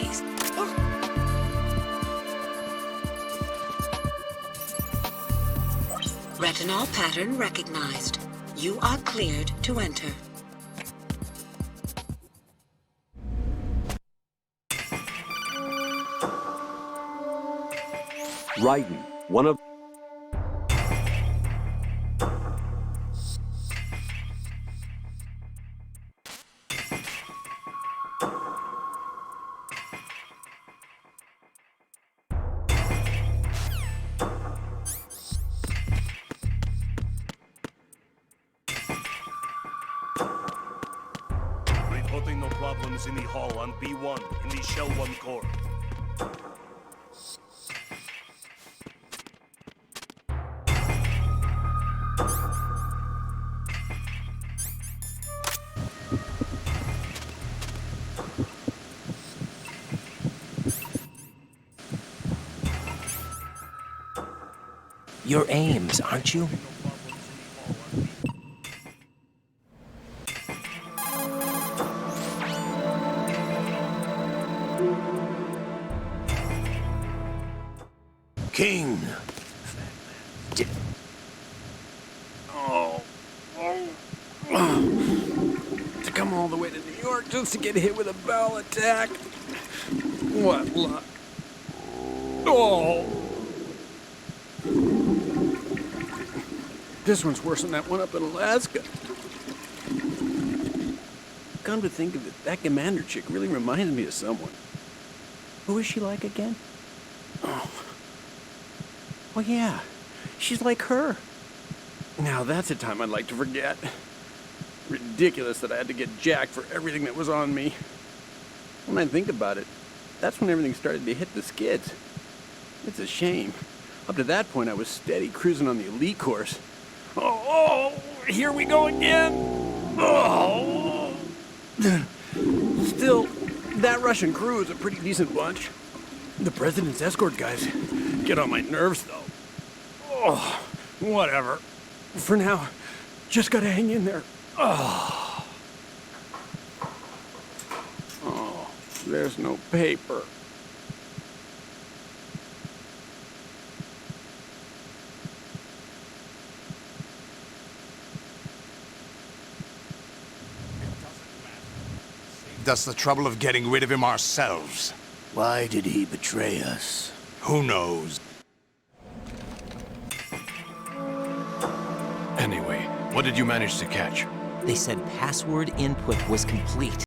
days. Retinol pattern recognized. You are cleared to enter. Raiden, one of... Reporting no problems in the hall on B1 in the Shell 1 core. You're Ames, aren't you? King! To come all the way to New York just to get hit with a bowel attack? What luck? Oh! This one's worse than that one up in Alaska. Come to think of it, that commander chick really reminds me of someone. Who is she like again? Oh yeah, she's like her. Now that's a time I'd like to forget. Ridiculous that I had to get jacked for everything that was on me. When I think about it, that's when everything started to hit the skids. It's a shame. Up to that point, I was steady cruising on the elite course. Oh, here we go again. Oh. Still, that Russian crew is a pretty decent bunch. The president's escort guys get on my nerves, though. Oh, whatever. For now, just gotta hang in there. Oh, there's no paper. That's the trouble of getting rid of him ourselves. Why did he betray us? Who knows? Anyway, what did you manage to catch? They said password input was complete.